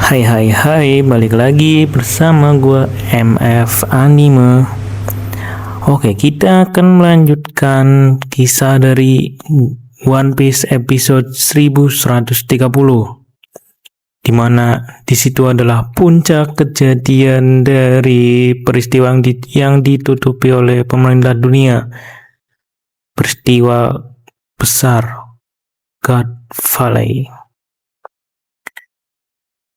Hai hai hai, balik lagi bersama gua MF Anime. Oke, kita akan melanjutkan kisah dari One Piece episode 1130, di mana di situ adalah puncak kejadian dari peristiwa yang ditutupi oleh pemerintah dunia. Peristiwa besar God Valley.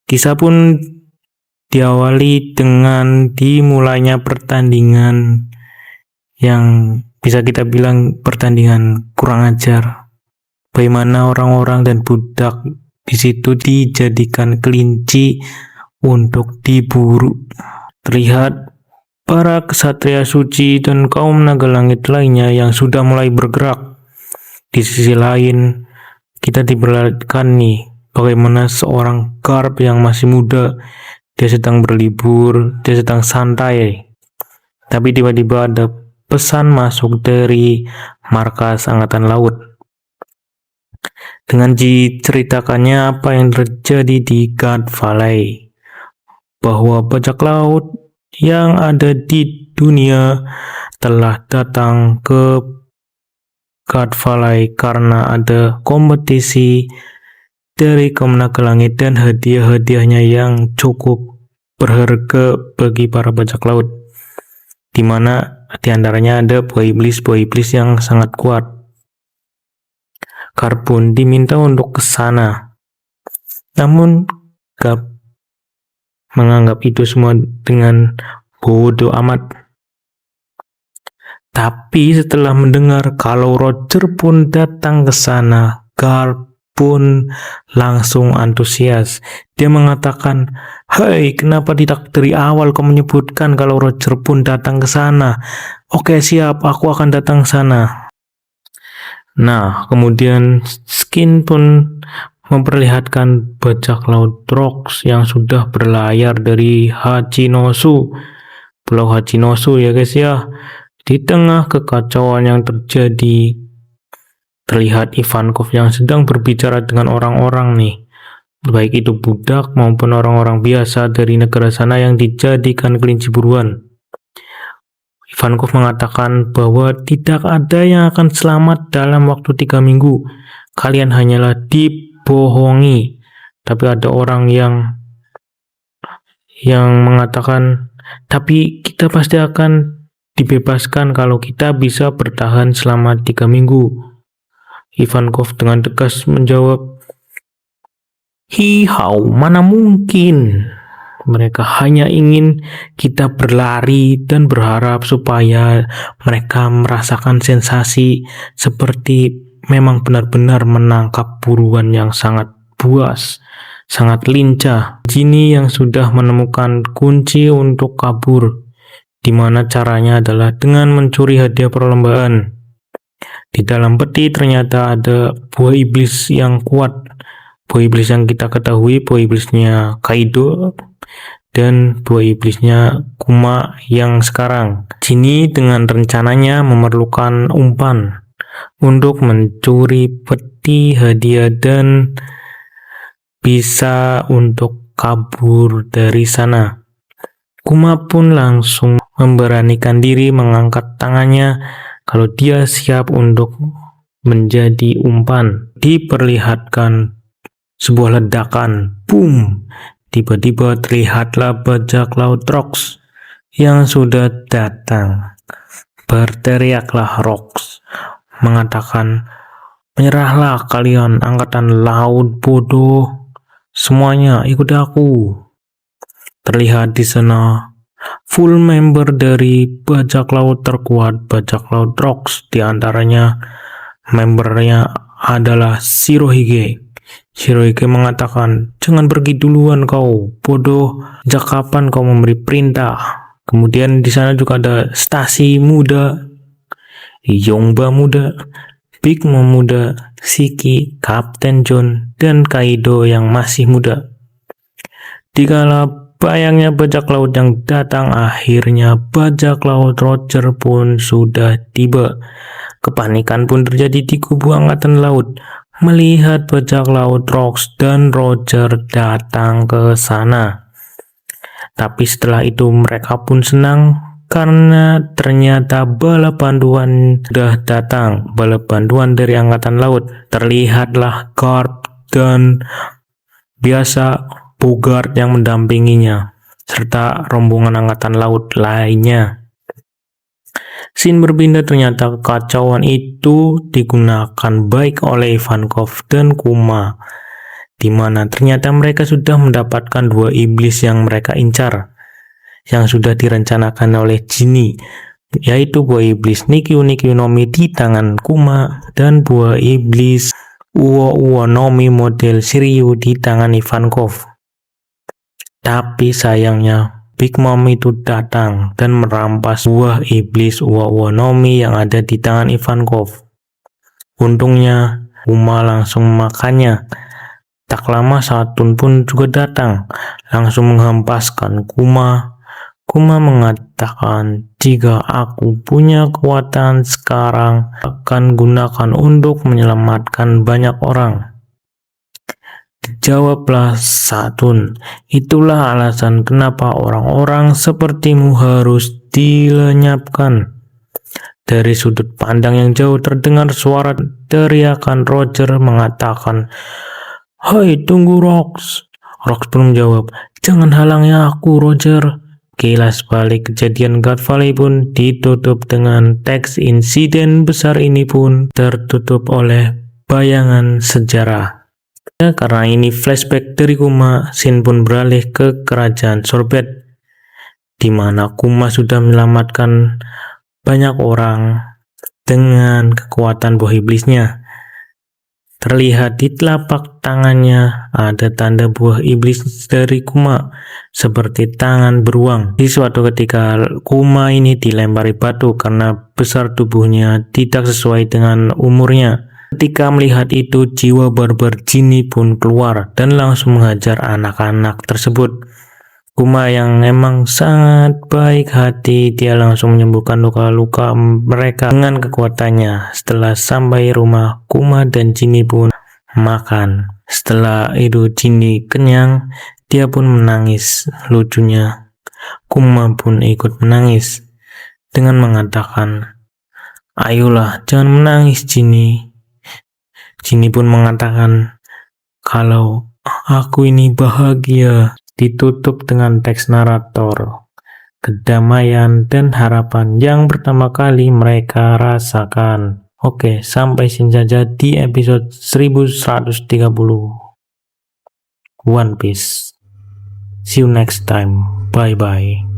Kisah pun diawali dengan dimulainya pertandingan yang bisa kita bilang pertandingan kurang ajar. Bagaimana orang-orang dan budak di situ dijadikan kelinci untuk diburu. Terlihat para kesatria suci dan kaum naga langit lainnya yang sudah mulai bergerak. Di sisi lain, kita diperlihatkan nih bagaimana seorang Garp yang masih muda, dia sedang berlibur, dia sedang santai. Tapi tiba-tiba ada pesan masuk dari markas Angkatan Laut. Dengan diceritakannya apa yang terjadi di God Valley, bahwa bajak laut yang ada di dunia telah datang ke God Valley karena ada kompetisi dari kaum naga langit dan hadiah-hadiahnya yang cukup berharga bagi para bajak laut, di mana diantaranya ada buah iblis yang sangat kuat. Garp pun diminta untuk ke sana, namun Garp menganggap itu semua dengan bodoh amat. Tapi setelah mendengar kalau Roger pun datang ke sana, Garp pun langsung antusias. Dia mengatakan, "Hai, kenapa tidak dari awal kau menyebutkan kalau Roger pun datang ke sana?" "Oke, siap, aku akan datang ke sana." Nah, kemudian Skin pun memperlihatkan bajak laut Trox yang sudah berlayar dari Hachinosu, Pulau Hachinosu ya guys ya. Di tengah kekacauan yang terjadi, terlihat Ivankov yang sedang berbicara dengan orang-orang nih, baik itu budak maupun orang-orang biasa dari negara sana yang dijadikan kelinci buruan. Ivankov mengatakan bahwa tidak ada yang akan selamat dalam waktu 3 minggu. Kalian hanyalah dibohongi. Tapi ada orang yang mengatakan, tapi kita pasti akan dibebaskan kalau kita bisa bertahan selama 3 minggu. Ivankov dengan tegas menjawab, "Hihau, mana mungkin. Mereka hanya ingin kita berlari dan berharap supaya mereka merasakan sensasi seperti memang benar-benar menangkap buruan yang sangat buas, sangat lincah." Jinny yang sudah menemukan kunci untuk kabur, di mana caranya adalah dengan mencuri hadiah perlombaan. Di dalam peti ternyata ada buah iblis yang kuat. Buah iblis yang kita ketahui, buah iblisnya Kaido dan buah iblisnya Kuma yang sekarang. Jinny dengan rencananya memerlukan umpan untuk mencuri peti hadiah dan bisa untuk kabur dari sana. Kuma pun langsung memberanikan diri mengangkat tangannya kalau dia siap untuk menjadi umpan. Diperlihatkan sebuah ledakan, boom! Tiba-tiba terlihatlah bajak laut Trox yang sudah datang. Berteriaklah Rox, mengatakan, "Menyerahlah kalian angkatan laut bodoh, semuanya ikut aku." Terlihat di sana full member dari bajak laut terkuat, bajak laut Trox. Di antaranya membernya adalah Shirohige. Shirohige mengatakan, "Jangan pergi duluan kau, bodoh. Sejak kapan kau memberi perintah?" Kemudian di sana juga ada Stasi muda, Yongba muda, Big Mom muda, Shiki, Kapten John, dan Kaido yang masih muda. Dikala bayangnya bajak laut yang datang, akhirnya bajak laut Roger pun sudah tiba. Kepanikan pun terjadi di kubu angkatan laut. melihat bajak laut Rox dan Roger datang ke sana. Tapi setelah itu mereka pun senang karena ternyata bala bantuan sudah datang. Bala bantuan dari Angkatan Laut. Terlihatlah Garp dan biasa Bogart yang mendampinginya, serta rombongan Angkatan Laut lainnya. Scene berpindah, ternyata kekacauan itu digunakan baik oleh Ivankov dan Kuma, di mana ternyata mereka sudah mendapatkan dua iblis yang mereka incar, yang sudah direncanakan oleh Ginny, yaitu buah iblis Nikyu Nomi di tangan Kuma dan buah iblis Uo Nomi model Shiryu di tangan Ivankov. Tapi sayangnya Big Mom itu datang dan merampas buah iblis Uo Nomi yang ada di tangan Ivankov. Untungnya Kuma langsung memakannya. Tak lama Saturn pun juga datang, langsung menghempaskan Kuma. Kuma mengatakan, jika aku punya kekuatan sekarang, akan gunakan untuk menyelamatkan banyak orang. Jawablah Saturn, itulah alasan kenapa orang-orang sepertimu harus dilenyapkan. Dari sudut pandang yang jauh terdengar suara teriakan. Roger mengatakan, "Hai, tunggu Rox." Rox pun menjawab, "Jangan halangi aku, Roger." Kilas balik kejadian God Valley pun ditutup dengan teks insiden besar ini pun tertutup oleh bayangan sejarah. Karena ini flashback dari Kuma, scene pun beralih ke kerajaan Sorbet, di mana Kuma sudah menyelamatkan banyak orang dengan kekuatan buah iblisnya. Terlihat di telapak tangannya ada tanda buah iblis dari Kuma, seperti tangan beruang. Di suatu ketika Kuma ini dilempari batu karena besar tubuhnya tidak sesuai dengan umurnya. Ketika melihat itu, jiwa barbar Ginny pun keluar dan langsung menghajar anak-anak tersebut. Kuma yang emang sangat baik hati, dia langsung menyembuhkan luka-luka mereka dengan kekuatannya. Setelah sampai rumah, Kuma dan Ginny pun makan. Setelah itu Ginny kenyang, dia pun menangis. Lucunya, Kuma pun ikut menangis dengan mengatakan, "Ayolah, jangan menangis Ginny." Ginny pun mengatakan, "Kalau aku ini bahagia." Ditutup dengan teks narator, kedamaian dan harapan yang pertama kali mereka rasakan. Oke, sampai sini saja di episode 1130 One Piece. See you next time. Bye bye.